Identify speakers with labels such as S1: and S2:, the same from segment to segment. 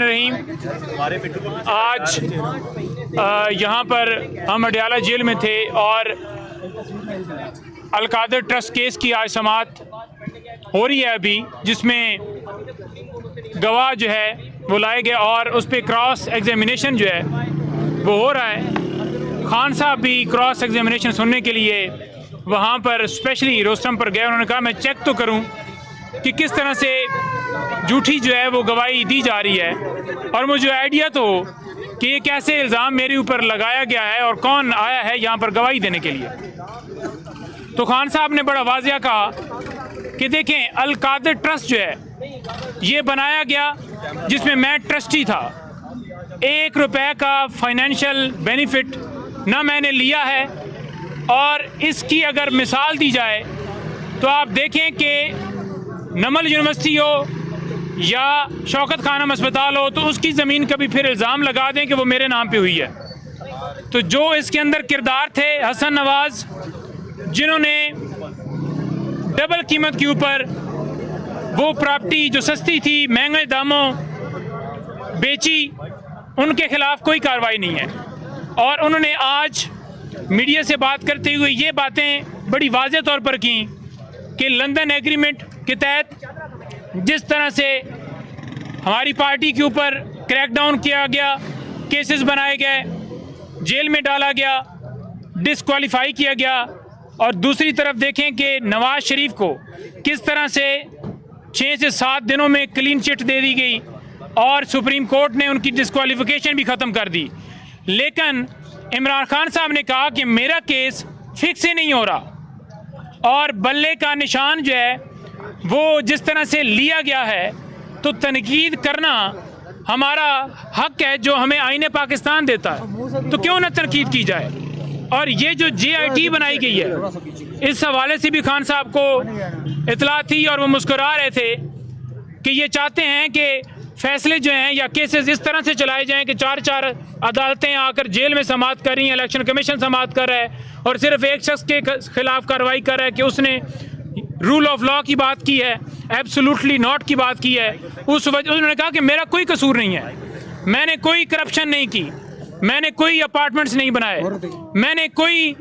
S1: रहीम। आज यहाँ पर हम अडयाला जेल में थे और अलकादर ट्रस्ट केस की आज समाअत हो रही है अभी, जिसमें गवाह जो है वो लाए गए और उस पर क्रॉस एग्जामिनेशन जो है वो हो रहा है। खान साहब भी क्रॉस एग्जामिनेशन सुनने के लिए वहाँ पर स्पेशली रोस्टम पर गए। उन्होंने कहा मैं चेक तो करूँ कि किस तरह से झूठी जो है वो गवाही दी जा रही है और मुझे आइडिया तो हो कि ये कैसे इल्ज़ाम मेरे ऊपर लगाया गया है और कौन आया है यहाँ पर गवाही देने के लिए। तो खान साहब ने बड़ा वाज़िया कहा कि देखें, अलकादर ट्रस्ट जो है ये बनाया गया जिसमें मैं ट्रस्टी था। 1 रुपए का फाइनेंशियल बेनिफिट ना मैंने लिया है और इसकी अगर मिसाल दी जाए तो आप देखें कि नमल यूनिवर्सिटी हो या शौकत खानम अस्पताल हो तो उसकी ज़मीन कभी फिर इल्ज़ाम लगा दें कि वो मेरे नाम पे हुई है। तो जो इसके अंदर किरदार थे हसन नवाज़, जिन्होंने डबल कीमत के ऊपर वो प्रॉपर्टी जो सस्ती थी महंगे दामों बेची, उनके ख़िलाफ़ कोई कार्रवाई नहीं है। और उन्होंने आज मीडिया से बात करते हुए ये बातें बड़ी वाज़ेह तौर पर की कि लंदन एग्रीमेंट के तहत जिस तरह से हमारी पार्टी के ऊपर क्रैकडाउन किया गया, केसेस बनाए गए, जेल में डाला गया, डिस्क्वालीफाई किया गया, और दूसरी तरफ देखें कि नवाज शरीफ को किस तरह से 6 से 7 दिनों में क्लीन चिट दे दी गई और सुप्रीम कोर्ट ने उनकी डिस्क्वालीफिकेशन भी ख़त्म कर दी। लेकिन इमरान खान साहब ने कहा कि मेरा केस फिक्स ही नहीं हो रहा और बल्ले का निशान जो है वो जिस तरह से लिया गया है, तो तनकीद करना हमारा हक है जो हमें आईने पाकिस्तान देता है, तो क्यों ना तनकीद की जाए। और ये जो JIT बनाई गई है, इस हवाले से भी खान साहब को इतला थी और वो मुस्कुरा रहे थे कि ये चाहते हैं कि फैसले जो हैं या केसेस इस तरह से चलाए जाएं कि 4 अदालतें आकर जेल में समाअत कर रही हैं, इलेक्शन कमीशन समाअत कर रहा है और सिर्फ एक शख्स के खिलाफ कार्रवाई कर रहा है कि उसने रूल ऑफ लॉ की बात की है, एब्सोल्युटली नॉट की बात की है। उस वजह उन्होंने कहा कि मेरा कोई कसूर नहीं है, मैंने कोई करप्शन नहीं की, मैंने कोई अपार्टमेंट्स नहीं बनाए, मैंने कोई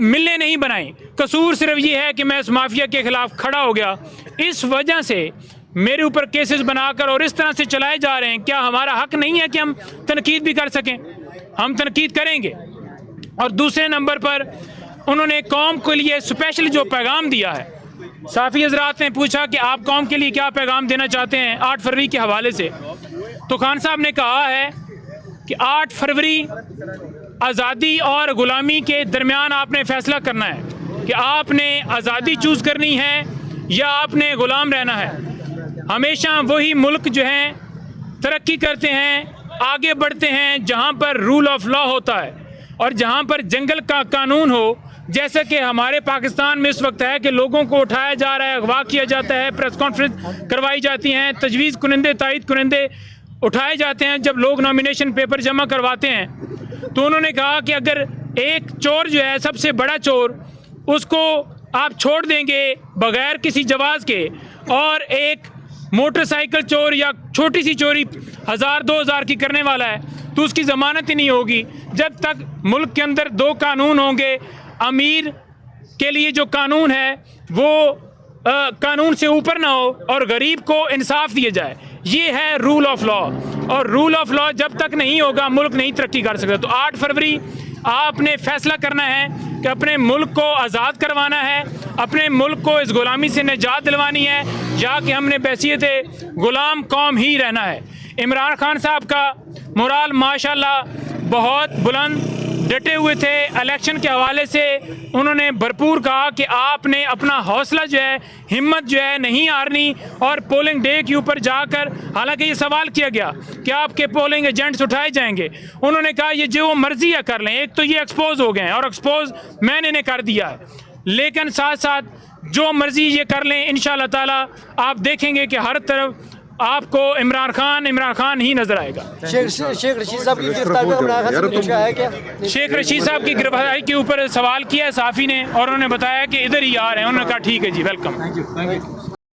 S1: मिलें नहीं बनाई, कसूर सिर्फ ये है कि मैं इस माफिया के खिलाफ खड़ा हो गया। इस वजह से मेरे ऊपर केसेस बनाकर और इस तरह से चलाए जा रहे हैं। क्या हमारा हक नहीं है कि हम तनकीद भी कर सकें? हम तनकीद करेंगे। और दूसरे नंबर पर उन्होंने कौम के लिए स्पेशल जो पैगाम दिया है, साफ़ी हज़रात ने पूछा कि आप कौम के लिए क्या पैगाम देना चाहते हैं 8 फरवरी के हवाले से, तो खान साहब ने कहा है कि 8 फरवरी आज़ादी और ग़ुलामी के दरमियान आपने फ़ैसला करना है कि आपने आज़ादी चूज़ करनी है या आपने ग़ुलाम रहना है। हमेशा वही मुल्क जो हैं तरक्की करते हैं, आगे बढ़ते हैं जहाँ पर रूल ऑफ लॉ होता है और जहाँ पर जंगल का कानून हो, जैसा कि हमारे पाकिस्तान में इस वक्त है कि लोगों को उठाया जा रहा है, अगवा किया जाता है, प्रेस कॉन्फ्रेंस करवाई जाती हैं, तजवीज़ कुनंदे तायद कुनंदे उठाए जाते हैं जब लोग नॉमिनेशन पेपर जमा करवाते हैं। तो उन्होंने कहा कि अगर एक चोर जो है सबसे बड़ा चोर, उसको आप छोड़ देंगे बग़ैर किसी जवाज़ के, और एक मोटरसाइकिल चोर या छोटी सी चोरी 1000-2000 की करने वाला है, तो उसकी ज़मानत ही नहीं होगी जब तक मुल्क के अंदर 2 कानून होंगे। अमीर के लिए जो कानून है वो कानून से ऊपर ना हो और गरीब को इंसाफ दिया जाए। ये है रूल ऑफ लॉ, और रूल ऑफ लॉ जब तक नहीं होगा मुल्क नहीं तरक्की कर सकता। तो 8 फरवरी आपने फैसला करना है कि अपने मुल्क को आज़ाद करवाना है, अपने मुल्क को इस ग़ुलामी से निजात दिलवानी है, या कि हमने बहसीयत ग़ुलाम कौम ही रहना है। इमरान खान साहब का मोराल माशाल्लाह बहुत बुलंद, डटे हुए थे। इलेक्शन के हवाले से उन्होंने भरपूर कहा कि आपने अपना हौसला जो है, हिम्मत जो है नहीं हारनी, और पोलिंग डे के ऊपर जाकर, हालांकि ये सवाल किया गया कि आपके पोलिंग एजेंट्स उठाए जाएंगे, उन्होंने कहा ये जो मर्जी है कर लें। एक तो ये एक्सपोज हो गए हैं और एक्सपोज मैंने इन्हें कर दिया है, लेकिन साथ साथ जो मर्जी ये कर लें, इंशाअल्लाह ताला आप देखेंगे कि हर तरफ आपको इमरान खान ही नजर आएगा।
S2: शेख रशीद साहब की गिरफ्तारी में इमरान खान से पूछा है क्या?
S1: शेख रशीद साहब की गिरफ्तारी के ऊपर सवाल किया है साफ़ी ने, और उन्होंने बताया कि इधर ही आ रहे हैं। उन्होंने कहा ठीक है जी, वेलकम।